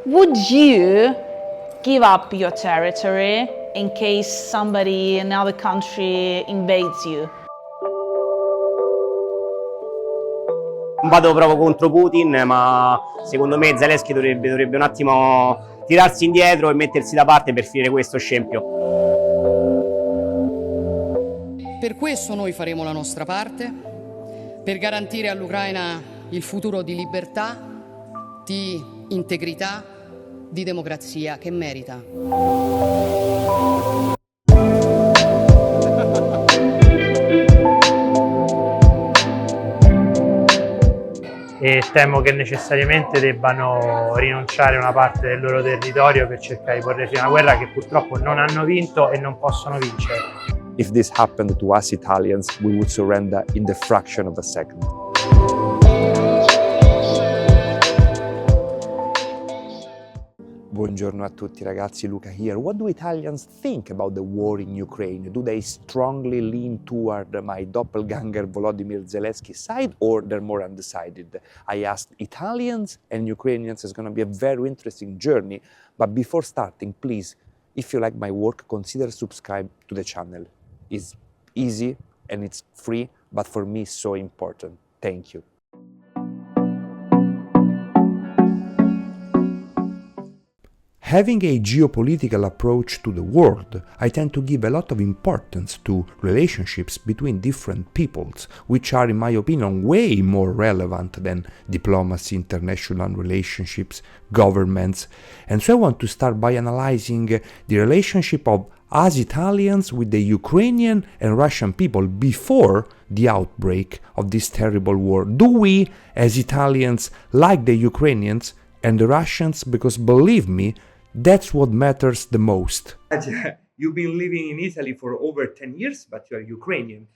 Would you give up your territory in case somebody in another country invades you? Non vado proprio contro Putin, ma secondo me Zelens'kyj dovrebbe un attimo tirarsi indietro e mettersi da parte per finire questo scempio. Per questo noi faremo la nostra parte, per garantire all'Ucraina il futuro di libertà, di integrità, di democrazia che merita. E temo che necessariamente debbano rinunciare a una parte del loro territorio per cercare di porre fine a una guerra che purtroppo non hanno vinto e non possono vincere. If this happened to us Italians, we would surrender in the fraction of a second. Buongiorno a tutti ragazzi, Luca here. What do Italians think about the war in Ukraine? Do they strongly lean toward my doppelganger Volodymyr Zelens'ky's side, or they're more undecided? I asked Italians and Ukrainians. It's going to be a very interesting journey. But before starting, please, if you like my work, consider subscribe to the channel. It's easy and it's free, but for me it's so important. Thank you. Having a geopolitical approach to the world, I tend to give a lot of importance to relationships between different peoples, which are, in my opinion, way more relevant than diplomacy, international relationships, governments. And so I want to start by analyzing the relationship of us Italians with the Ukrainian and Russian people before the outbreak of this terrible war. Do we, as Italians, like the Ukrainians and the Russians? Because believe me, that's what matters the most. You've been living in Italy for over 10 years, but you are Ukrainian.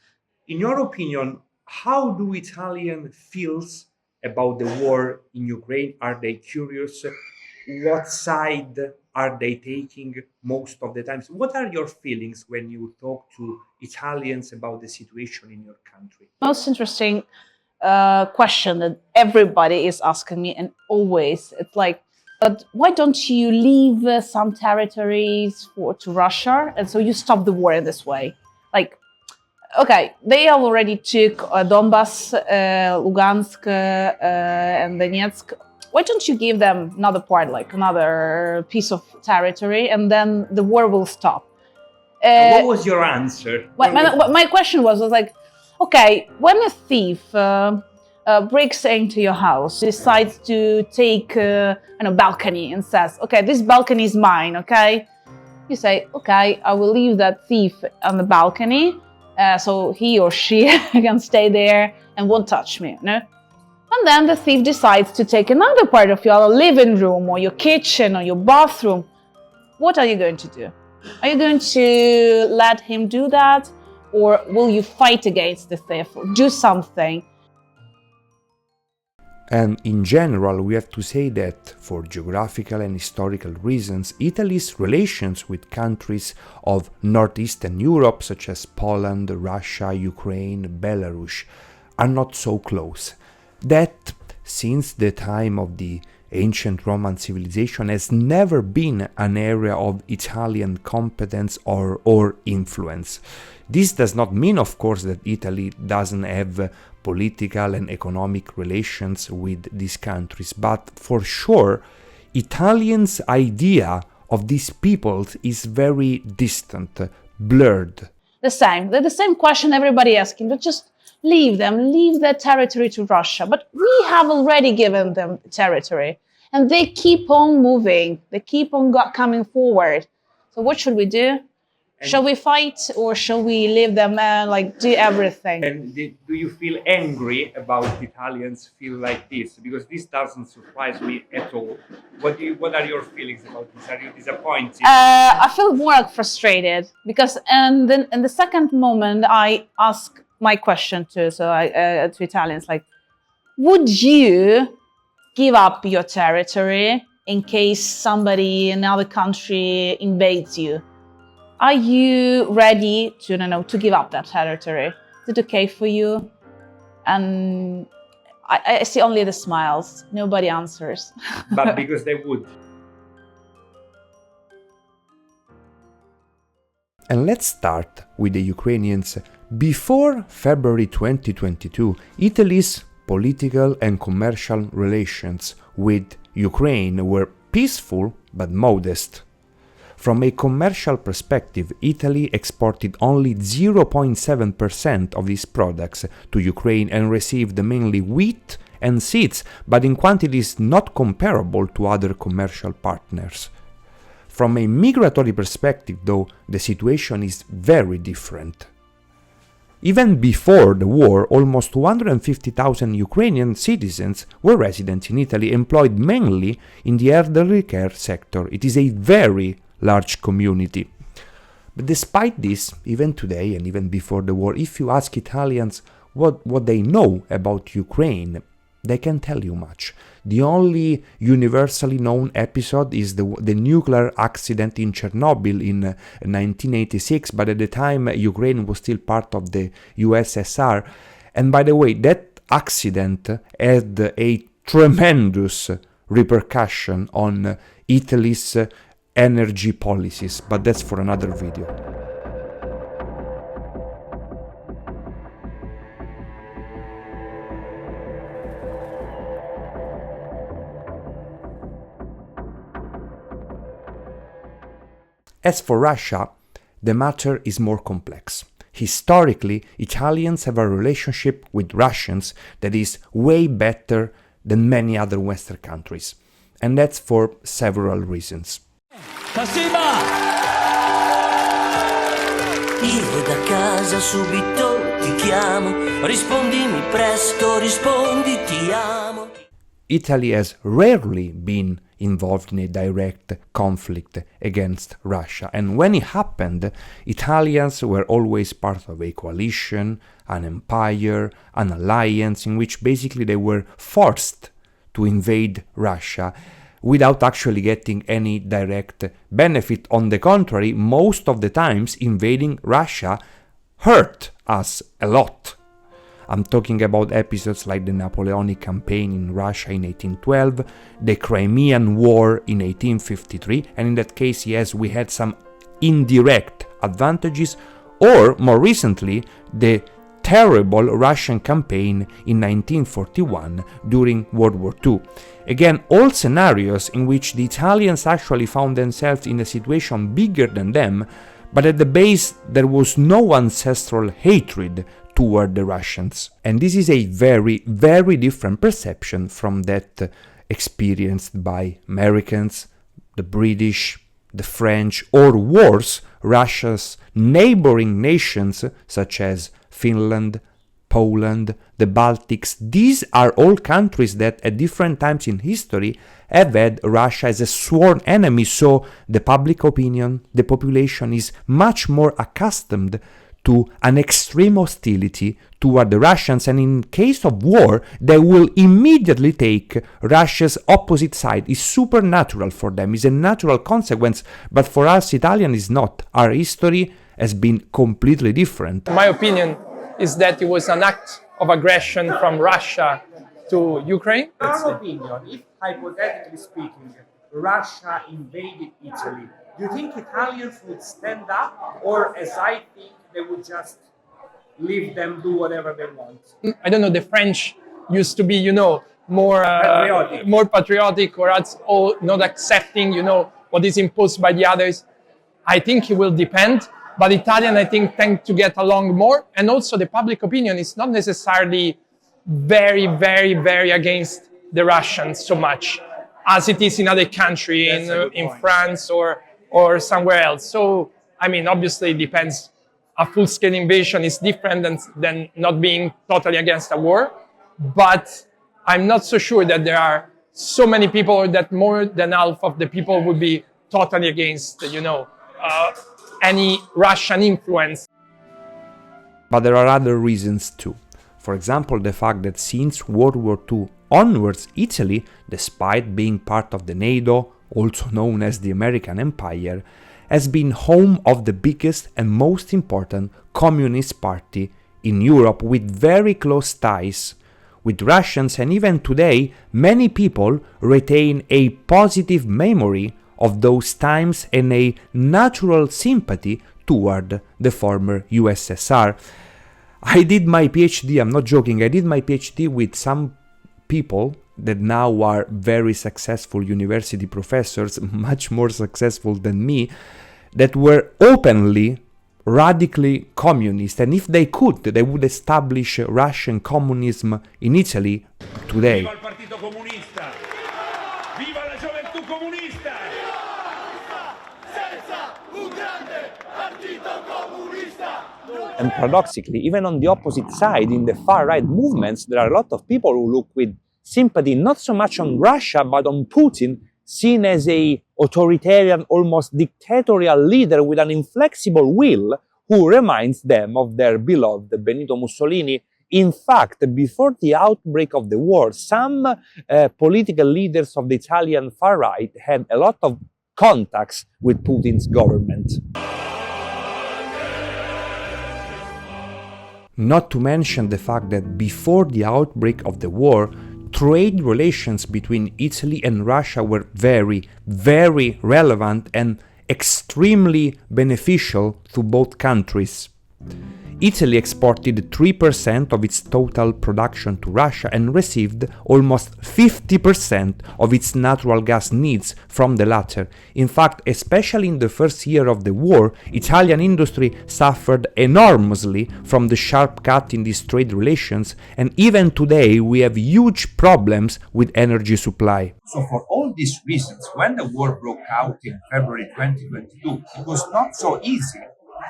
In your opinion, how do Italians feel about the war in Ukraine? Are they curious? What side are they taking most of the time? What are your feelings when you talk to Italians about the situation in your country? Most interesting question that everybody is asking me, and always, it's like, but why don't you leave some territories to Russia, and so you stop the war in this way? Like, okay, they already took Donbass, Lugansk, and Donetsk. Why don't you give them another part, like another piece of territory, and then the war will stop? What was your answer? My question was like, okay, when a thief breaks into your house, decides to take a balcony and says, okay, this balcony is mine, okay? You say, okay, I will leave that thief on the balcony, so he or she can stay there and won't touch me, no? And then the thief decides to take another part of your living room or your kitchen or your bathroom. What are you going to do? Are you going to let him do that? Or will you fight against the thief or do something? And in general, we have to say that for geographical and historical reasons, Italy's relations with countries of northeastern Europe, such as Poland, Russia, Ukraine, Belarus, are not so close. That, since the time of the ancient Roman civilization, has never been an area of Italian competence or influence. This does not mean, of course, that Italy doesn't have political and economic relations with these countries, but for sure, Italians' idea of these peoples is very distant, blurred. The same question everybody asking, but just leave their territory to Russia. But we have already given them territory, and they keep on moving, they keep on coming forward. So what should we do? Shall we fight, or shall we leave them do everything? And do you feel angry about Italians feel like this? Because this doesn't surprise me at all. What are your feelings about this? Are you disappointed? I feel more frustrated because, and then in the second moment, I ask my question to Italians, like, would you give up your territory in case somebody in another country invades you? Are you ready to give up that territory? Is it okay for you? And I see only the smiles. Nobody answers. But because they would. And let's start with the Ukrainians. Before February 2022, Italy's political and commercial relations with Ukraine were peaceful but modest. From a commercial perspective, Italy exported only 0.7% of these products to Ukraine and received mainly wheat and seeds, but in quantities not comparable to other commercial partners. From a migratory perspective, though, the situation is very different. Even before the war, almost 250,000 Ukrainian citizens were resident in Italy, employed mainly in the elderly care sector. It is a very large community. But despite this, even today and even before the war, if you ask Italians what they know about Ukraine, they can't tell you much. The only universally known episode is the nuclear accident in Chernobyl in 1986, but at the time Ukraine was still part of the USSR. And by the way, that accident had a tremendous repercussion on Italy's energy policies, but that's for another video. As for Russia, the matter is more complex. Historically, Italians have a relationship with Russians that is way better than many other Western countries, and that's for several reasons. Io da casa subito ti chiamo, rispondimi presto, rispondi ti amo. Italy has rarely been involved in a direct conflict against Russia, and when it happened, Italians were always part of a coalition, an empire, an alliance in which basically they were forced to invade Russia without actually getting any direct benefit. On the contrary, most of the times invading Russia hurt us a lot. I'm talking about episodes like the Napoleonic campaign in Russia in 1812, the Crimean War in 1853, and in that case, yes, we had some indirect advantages, or more recently, the terrible Russian campaign in 1941 during World War II. Again, all scenarios in which the Italians actually found themselves in a situation bigger than them, but at the base there was no ancestral hatred toward the Russians. And this is a very, very different perception from that experienced by Americans, the British, the French, or worse, Russia's neighboring nations such as Finland, Poland, the Baltics. These are all countries that at different times in history have had Russia as a sworn enemy, so the public opinion, the population is much more accustomed to an extreme hostility toward the Russians, and in case of war, they will immediately take Russia's opposite side. It's supernatural for them, it's a natural consequence, but for us Italian is not. Our history has been completely different. My opinion is that it was an act of aggression from Russia to Ukraine. In your opinion, if hypothetically speaking, Russia invaded Italy, do you think Italians would stand up, or as I think, they would just leave them do whatever they want? I don't know, the French used to be, more patriotic, or not accepting, what is imposed by the others. I think it will depend, but Italian, I think, tend to get along more. And also the public opinion is not necessarily very, very, very against the Russians so much as it is in other countries, in France or somewhere else. So, I mean, obviously it depends. A full-scale invasion is different than not being totally against a war. But I'm not so sure that there are so many people, or that more than half of the people would be totally against, any Russian influence. But there are other reasons too. For example, the fact that since World War II onwards, Italy, despite being part of the NATO, also known as the American Empire, has been home of the biggest and most important communist party in Europe, with very close ties with Russians, and even today many people retain a positive memory of those times and a natural sympathy toward the former USSR. I did my PhD, I'm not joking, I did my PhD with some people that now are very successful university professors, much more successful than me, that were openly radically communist, and if they could, they would establish Russian communism in Italy today. Viva il Partito Comunista! Viva la gioventù comunista! Senza un grande partito comunista! And paradoxically, even on the opposite side, in the far-right movements, there are a lot of people who look with sympathy not so much on Russia, but on Putin, seen as a authoritarian, almost dictatorial leader with an inflexible will who reminds them of their beloved Benito Mussolini. In fact, before the outbreak of the war, some political leaders of the Italian far-right had a lot of contacts with Putin's government. Not to mention the fact that before the outbreak of the war, trade relations between Italy and Russia were very, very relevant and extremely beneficial to both countries. Italy exported 3% of its total production to Russia and received almost 50% of its natural gas needs from the latter. In fact, especially in the first year of the war, Italian industry suffered enormously from the sharp cut in these trade relations, and even today we have huge problems with energy supply. So for all these reasons, when the war broke out in February 2022, it was not so easy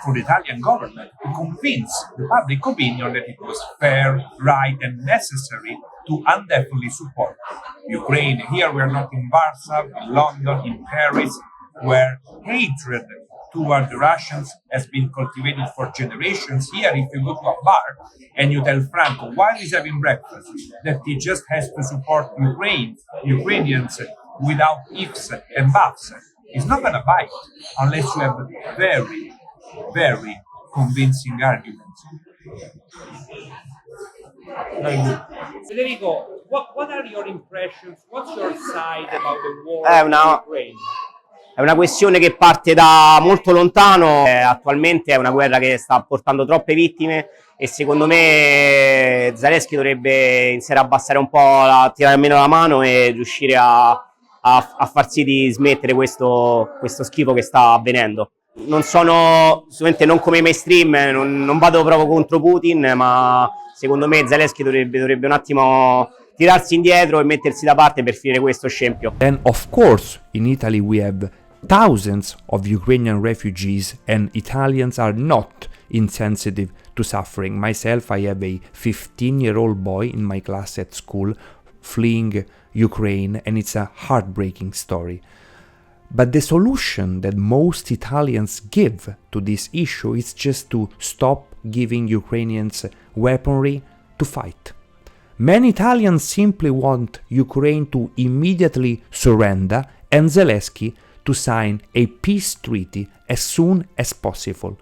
for the Italian government to convince the public opinion that it was fair, right, and necessary to undefinitely support Ukraine. Here we are not in Warsaw, in London, in Paris, where hatred toward the Russians has been cultivated for generations. Here, if you go to a bar and you tell Franco while he's having breakfast that he just has to support Ukrainians without ifs and buts, he's not going to buy it unless you have very, very convincing arguments. Federico, what are your impressions? What's your side about the war in Ukraine? È una questione che parte da molto lontano, attualmente è una guerra che sta portando troppe vittime e secondo me Zelens'kyj dovrebbe iniziare a abbassare un po', a tirare meno la mano e riuscire a far sì di smettere questo schifo che sta avvenendo. Non sono, sicuramente non come i mainstream, non vado proprio contro Putin, ma secondo me Zelens'kyj dovrebbe un attimo tirarsi indietro e mettersi da parte per finire questo scempio. And of course, in Italy we have thousands of Ukrainian refugees, and Italians are not insensitive to suffering. Myself, I have a 15-year-old boy in my class at school fleeing Ukraine, and it's a heartbreaking story. But the solution that most Italians give to this issue is just to stop giving Ukrainians weaponry to fight. Many Italians simply want Ukraine to immediately surrender and Zelens'kyj to sign a peace treaty as soon as possible.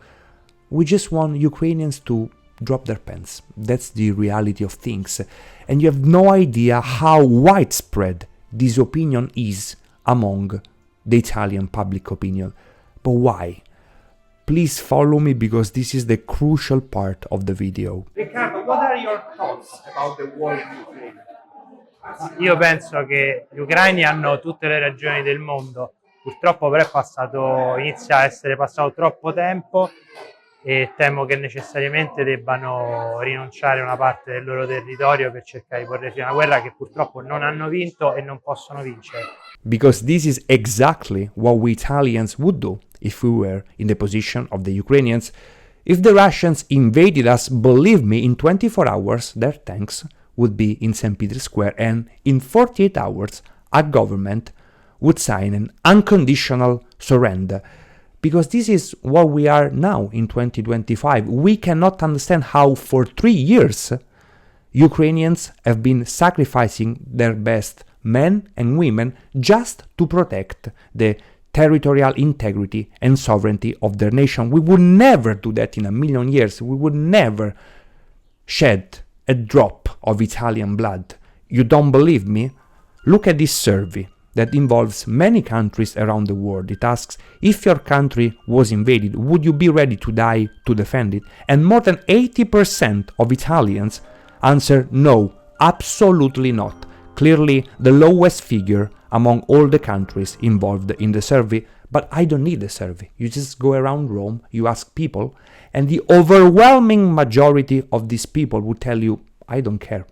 We just want Ukrainians to drop their pants. That's the reality of things. And you have no idea how widespread this opinion is among the Italian public opinion. But why? Please follow me because this is the crucial part of the video. Riccardo, what are your thoughts about the war in Ukraine? Io penso che gli ucraini hanno tutte le ragioni del mondo, purtroppo però inizia a essere passato troppo tempo e temo che necessariamente debbano rinunciare a una parte del loro territorio per cercare di porre fine a una guerra che purtroppo non hanno vinto e non possono vincere. Because this is exactly what we Italians would do if we were in the position of the Ukrainians. If the Russians invaded us, believe me, in 24 hours their tanks would be in St. Peter's Square, and in 48 hours a government would sign an unconditional surrender. Because this is what we are now in 2025. We cannot understand how for 3 years Ukrainians have been sacrificing their best men and women just to protect the territorial integrity and sovereignty of their nation. We would never do that in a million years. We would never shed a drop of Italian blood. You don't believe me? Look at this survey. that involves many countries around the world. It asks, if your country was invaded, would you be ready to die to defend it? And more than 80% of Italians answer no, absolutely not. Clearly the lowest figure among all the countries involved in the survey. But I don't need a survey. You just go around Rome, you ask people, and the overwhelming majority of these people would tell you, I don't care.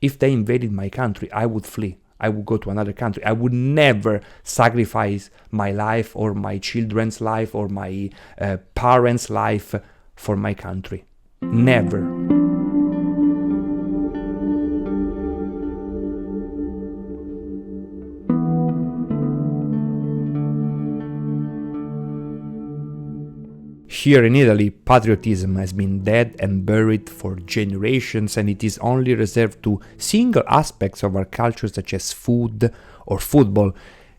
If they invaded my country, I would flee. I would go to another country. I would never sacrifice my life or my children's life or my parents' life for my country. Never. Here in Italy, patriotism has been dead and buried for generations, and it is only reserved to single aspects of our culture such as food or football.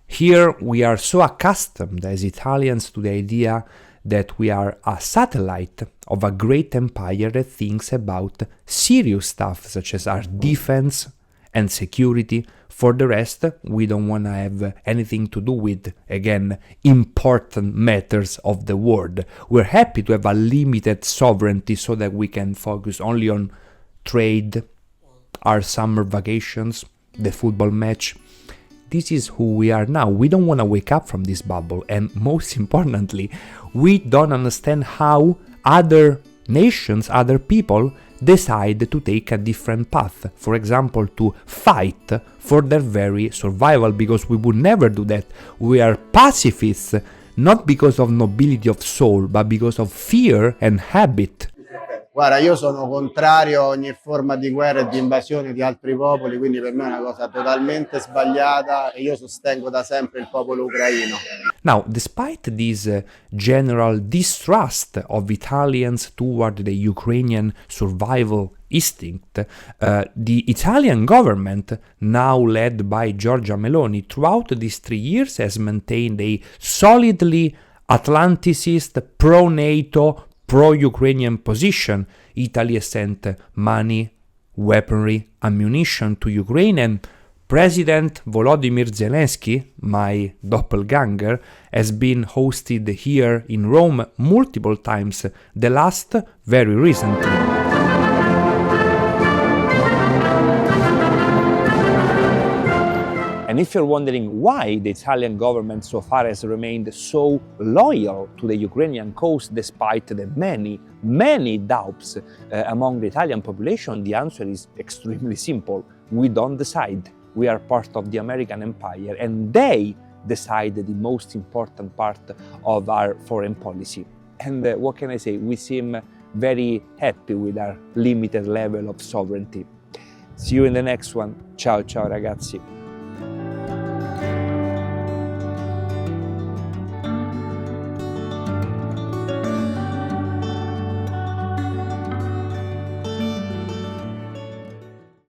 Here we are so accustomed as Italians to the idea that we are a satellite of a great empire that thinks about serious stuff such as our defense and security. For the rest, we don't want to have anything to do with, again, important matters of the world. We're happy to have a limited sovereignty so that we can focus only on trade, our summer vacations, the football match. This is who we are now. We don't want to wake up from this bubble. And most importantly, we don't understand how other nations, other people, decide to take a different path. For example, to fight for their very survival, because we would never do that. We are pacifists, not because of nobility of soul, but because of fear and habit. Guarda, io sono contrario a ogni forma di guerra e di invasione di altri popoli, quindi per me è una cosa totalmente sbagliata e io sostengo da sempre il popolo ucraino. Now, despite this general distrust of Italians toward the Ukrainian survival instinct, the Italian government, now led by Giorgia Meloni, throughout these 3 years has maintained a solidly Atlanticist, pro-NATO, pro-Ukrainian position. Italy has sent money, weaponry, ammunition to Ukraine, and President Volodymyr Zelens'kyj, my doppelganger, has been hosted here in Rome multiple times, the last very recently. And if you're wondering why the Italian government so far has remained so loyal to the Ukrainian cause despite the many doubts among the Italian population, the answer is extremely simple. We don't decide. We are part of the American empire, and they decide the most important part of our foreign policy. And what can I say? We seem very happy with our limited level of sovereignty. See you in the next one. Ciao, ciao ragazzi.